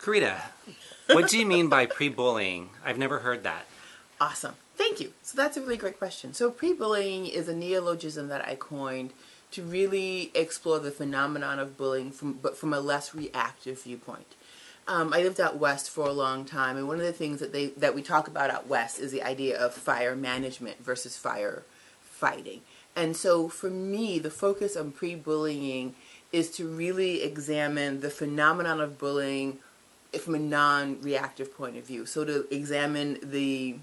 Karita, what do you mean by pre-bullying? I've never heard that. Awesome. Thank you. So that's a really great question. So pre-bullying is a neologism that I coined to really explore the phenomenon of bullying but from a less reactive viewpoint. I lived out west for a long time, and one of the things that we talk about out west is the idea of fire management versus fire fighting. And so for me, the focus on pre-bullying is to really examine the phenomenon of bullying from a non-reactive point of view. So to examine the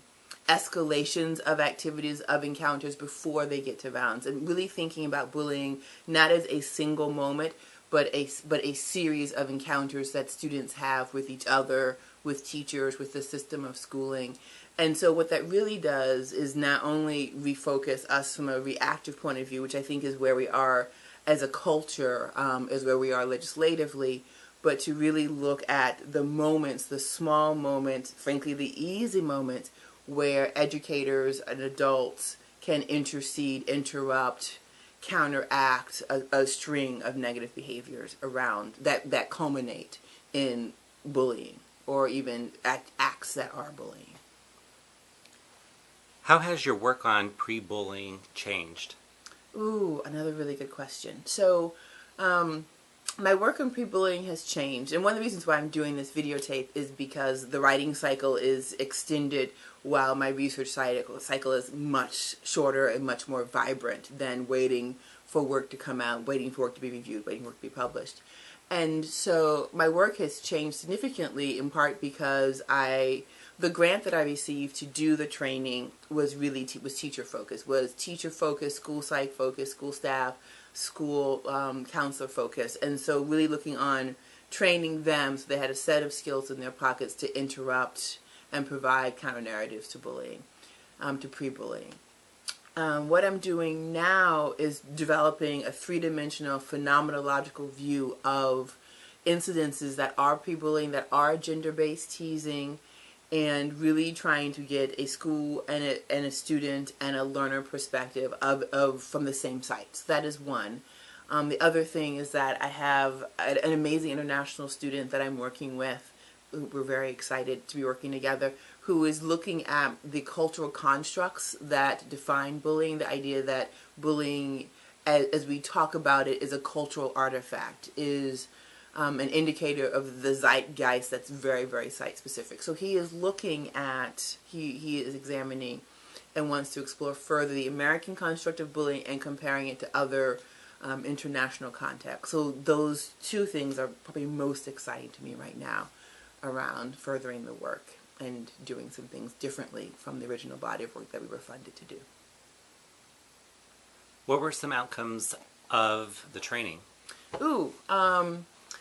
escalations of activities, of encounters before they get to violence, and really thinking about bullying not as a single moment, but a series of encounters that students have with each other, with teachers, with the system of schooling. And so what that really does is not only refocus us from a reactive point of view, which I think is where we are as a culture, is where we are legislatively, but to really look at the moments, the small moments, frankly the easy moments, where educators and adults can intercede, interrupt, counteract a string of negative behaviors around that culminate in bullying or even acts that are bullying. How has your work on pre-bullying changed? Ooh, another really good question. So, my work on pre-bullying has changed, and one of the reasons why I'm doing this videotape is because the writing cycle is extended while my research cycle is much shorter and much more vibrant than waiting for work to come out, waiting for work to be reviewed, waiting for work to be published. And so my work has changed significantly in part because the grant that I received to do the training was really was teacher focused, school psych focused, school staff, school counselor focused, and so really looking on training them so they had a set of skills in their pockets to interrupt and provide counter narratives to bullying, to pre-bullying. What I'm doing now is developing a three-dimensional phenomenological view of incidences that are pre-bullying, that are gender-based teasing, and really trying to get a school and a student and a learner perspective of from the same site. So that is one. The other thing is that I have an amazing international student that I'm working with. We're very excited to be working together, who is looking at the cultural constructs that define bullying, the idea that bullying, as we talk about it, is a cultural artifact, is an indicator of the zeitgeist that's very, very site-specific. So he is looking at, he is examining and wants to explore further the American construct of bullying and comparing it to other international contexts. So those two things are probably most exciting to me right now around furthering the work and doing some things differently from the original body of work that we were funded to do. What were some outcomes of the training?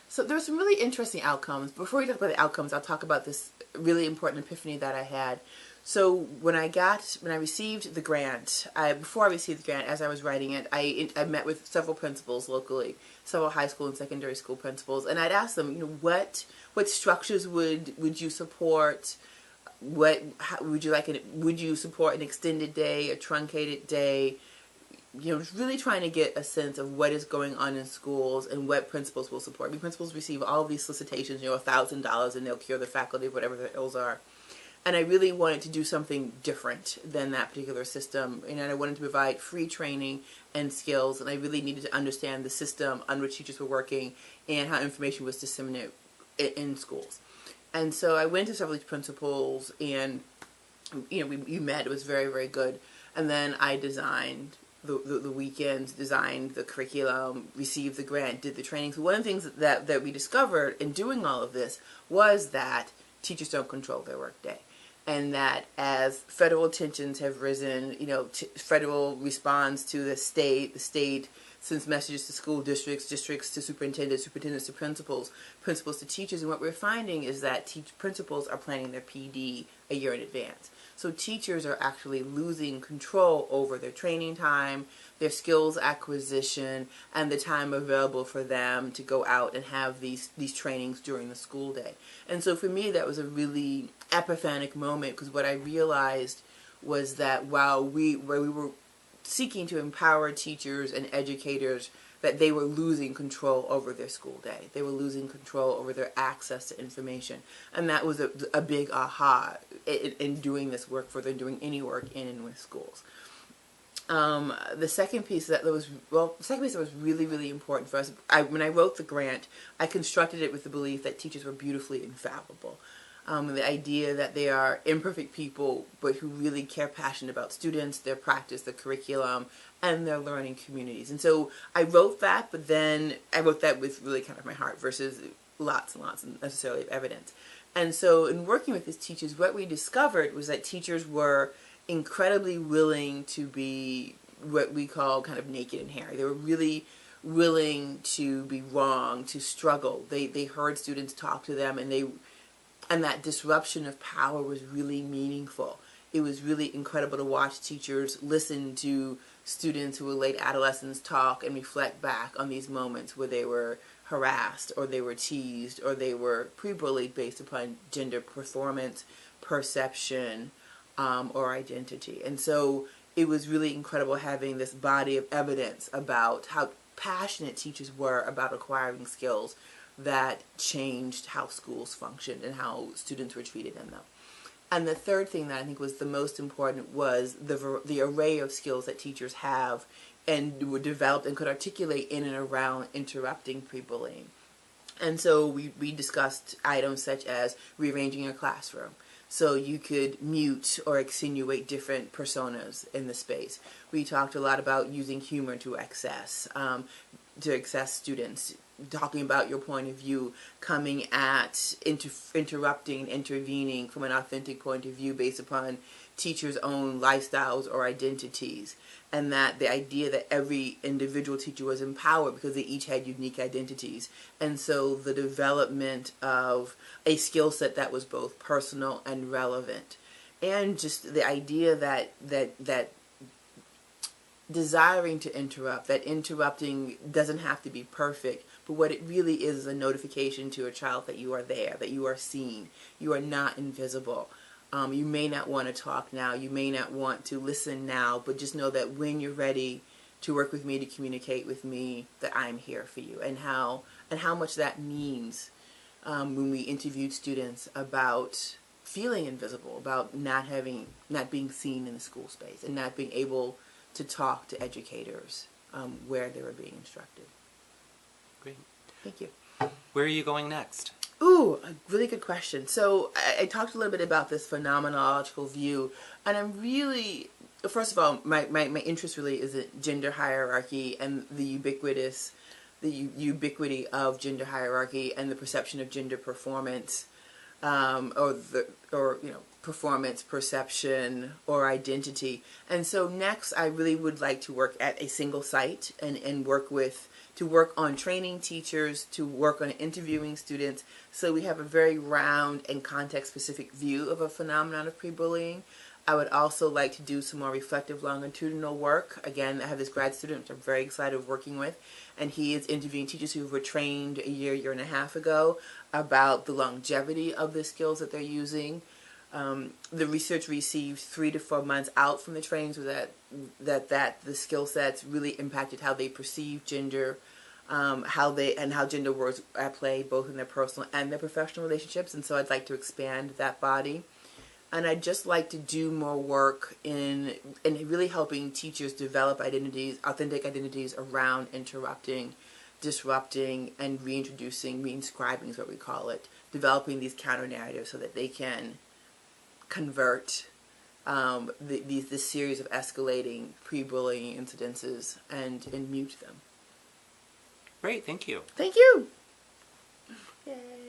So there were some really interesting outcomes. Before we talk about the outcomes, I'll talk about this really important epiphany that I had. So when I received the grant, before I received the grant, as I was writing it, I met with several principals locally, several high school and secondary school principals, and I'd ask them, what structures would you support? Would you support an extended day, a truncated day? Just really trying to get a sense of what is going on in schools and what principals will support. Principals receive all of these solicitations, $1,000, and they'll cure the faculty of whatever their ills are. And I really wanted to do something different than that particular system. And I wanted to provide free training and skills, and I really needed to understand the system on which teachers were working and how information was disseminated in schools. And so I went to several principals, and we met. It was very, very good. And then I designed the weekends, designed the curriculum, received the grant, did the training. So one of the things that we discovered in doing all of this was that teachers don't control their workday. And that as federal tensions have risen, federal response to the state sends messages to school districts, districts to superintendents, superintendents to principals, principals to teachers. And what we're finding is that principals are planning their PD a year in advance. So teachers are actually losing control over their training time, their skills acquisition, and the time available for them to go out and have these trainings during the school day. And so for me, that was a really epiphanic moment, because what I realized was that while we were seeking to empower teachers and educators that they were losing control over their school day. They were losing control over their access to information. And that was a big aha in doing this work, for them doing any work in and with schools. The second piece that was really, really important for us, when I wrote the grant, I constructed it with the belief that teachers were beautifully infallible. The idea that they are imperfect people, but who really care passionate about students, their practice, their curriculum, and their learning communities. And so I wrote that, but then I wrote that with really kind of my heart versus lots and lots necessarily of evidence. And so in working with these teachers, what we discovered was that teachers were incredibly willing to be what we call kind of naked and hairy. They were really willing to be wrong, to struggle. They heard students talk to them, and that disruption of power was really meaningful. It was really incredible to watch teachers listen to students who were late adolescents talk and reflect back on these moments where they were harassed, or they were teased, or they were pre-bullied based upon gender performance, perception, or identity. And so it was really incredible having this body of evidence about how passionate teachers were about acquiring skills that changed how schools functioned and how students were treated in them. And the third thing that I think was the most important was the array of skills that teachers have and were developed and could articulate in and around interrupting pre-bullying. And so we discussed items such as rearranging your classroom, so you could mute or extenuate different personas in the space. We talked a lot about using humor to access students, talking about your point of view, coming at interrupting, intervening from an authentic point of view based upon teachers' own lifestyles or identities, and that the idea that every individual teacher was empowered because they each had unique identities. And so the development of a skill set that was both personal and relevant, and just the idea that desiring to interrupt, that interrupting doesn't have to be perfect, but what it really is a notification to a child that you are there, that you are seen, you are not invisible. You may not want to talk now, you may not want to listen now, but just know that when you're ready to work with me, to communicate with me, that I'm here for you. And how much that means when we interviewed students about feeling invisible, about not being seen in the school space, and not being able to talk to educators where they were being instructed. Great. Thank you. Where are you going next? Ooh, a really good question. So I talked a little bit about this phenomenological view, and I'm really, first of all, my interest really is in gender hierarchy and the ubiquity of gender hierarchy and the perception of gender performance, performance, perception, or identity. And so next, I really would like to work at a single site and work on training teachers, to work on interviewing students, so we have a very round and context-specific view of a phenomenon of pre-bullying. I would also like to do some more reflective longitudinal work. Again, I have this grad student, which I'm very excited of working with, and he is interviewing teachers who were trained a year and a half ago about the longevity of the skills that they're using. The research received 3 to 4 months out from the training, so that the skill sets really impacted how they perceive gender, how gender was at play both in their personal and their professional relationships. And so I'd like to expand that body. And I'd just like to do more work in really helping teachers develop identities, authentic identities around interrupting, disrupting, and reintroducing, reinscribing is what we call it, developing these counter narratives so that they can convert this series of escalating pre-bullying incidences and mute them. Great, thank you. Thank you. Yay.